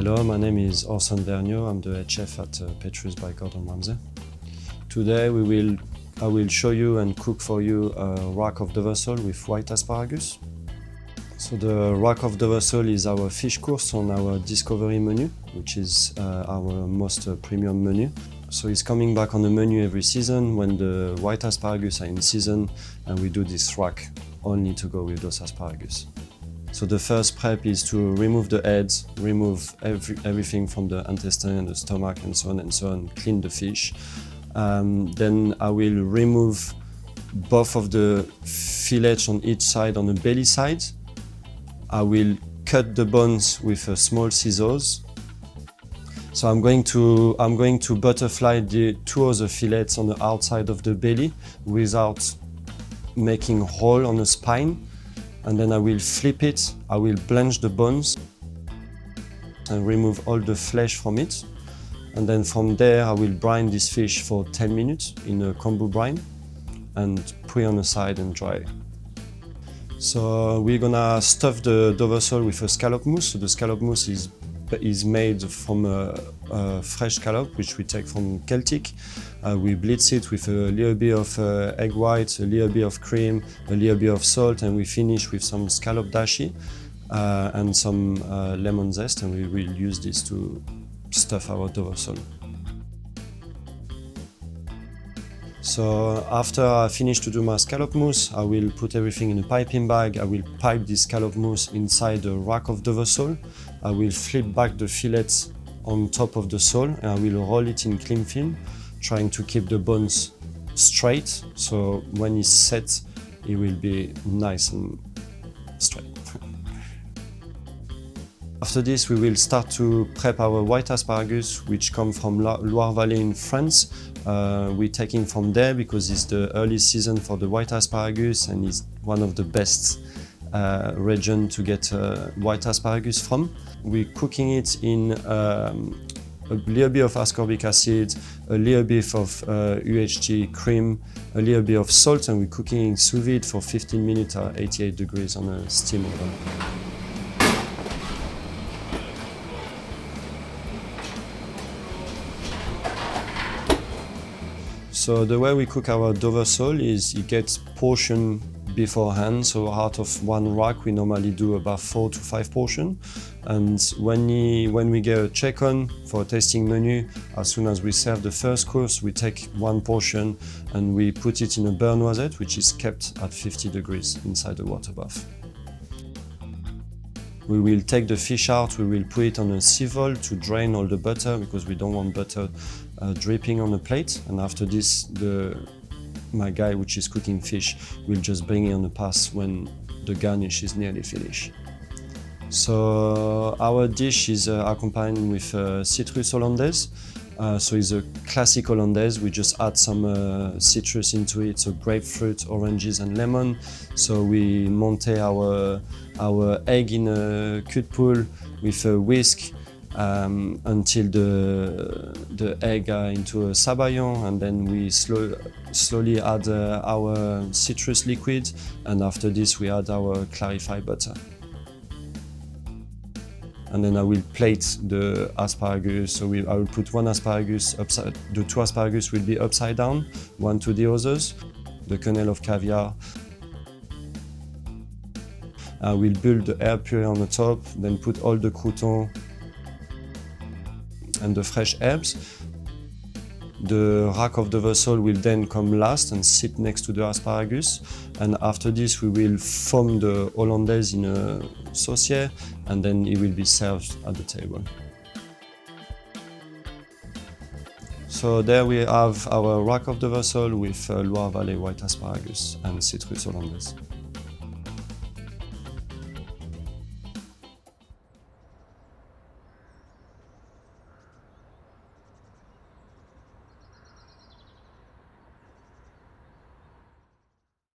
Hello, my name is Orson Vergnaud. I'm the head chef at Pétrus by Gordon Ramsay. Today I will show you and cook for you a rack of Duversole with white asparagus. So the rack of Duversole is our fish course on our discovery menu, which is our most premium menu. So it's coming back on the menu every season when the white asparagus are in season, and we do this rack only to go with those asparagus. So the first prep is to remove the heads, remove everything from the intestine and the stomach and so on, clean the fish. Then I will remove both of the fillets on each side, on the belly side. I will cut the bones with a small scissors. So I'm going to butterfly the two other fillets on the outside of the belly without making a hole on the spine. And then I will flip it, I will blanch the bones and remove all the flesh from it. And then from there I will brine this fish for 10 minutes in a kombu brine and put it on the side and dry. So we're gonna stuff the Duversole with a scallop mousse. So the scallop mousse is made from a fresh scallop, which we take from Celtic. We blitz it with a little bit of egg white, a little bit of cream, a little bit of salt, and we finish with some scallop dashi and some lemon zest, and we will use this to stuff our Duversole. So after I finish to do my scallop mousse, I will put everything in a piping bag. I will pipe this scallop mousse inside the rack of Duversole. I will flip back the fillets on top of the sole and I will roll it in cling film, trying to keep the bones straight, so when it's set, it will be nice and straight. After this, we will start to prep our white asparagus, which come from Loire Valley in France. We're taking from there because it's the early season for the white asparagus and it's one of the best region to get white asparagus from. We're cooking it in a little bit of ascorbic acid, a little bit of UHT cream, a little bit of salt, and we're cooking in sous vide for 15 minutes at 88 degrees on a steam oven. So the way we cook our Duversole is it gets portioned beforehand. So out of one rack, we normally do about 4 to 5 portions. And when we get a check-on for a tasting menu, as soon as we serve the first course, we take one portion and we put it in a beurre noisette, which is kept at 50 degrees inside the water bath. We will take the fish out, we will put it on a sieve to drain all the butter because we don't want butter dripping on the plate. And after this, my guy, which is cooking fish, will just bring it on the pass when the garnish is nearly finished. So our dish is accompanied with citrus hollandaise. So it's a classic hollandaise. We just add some citrus into it, so grapefruit, oranges and lemon. So we monte our egg in a cut pool with a whisk until the egg are into a sabayon, and then we slowly add our citrus liquid, and after this we add our clarified butter. And then I will plate the asparagus. So I will put one asparagus upside, the two asparagus will be upside down, one to the others. The kernel of caviar. I will build the herb puree on the top, then put all the croutons and the fresh herbs. The rack of Duversole will then come last and sit next to the asparagus. And after this, we will foam the hollandaise in a saucier, and then it will be served at the table. So there we have our rack of Duversole with Loire Valley white asparagus and citrus hollandaise.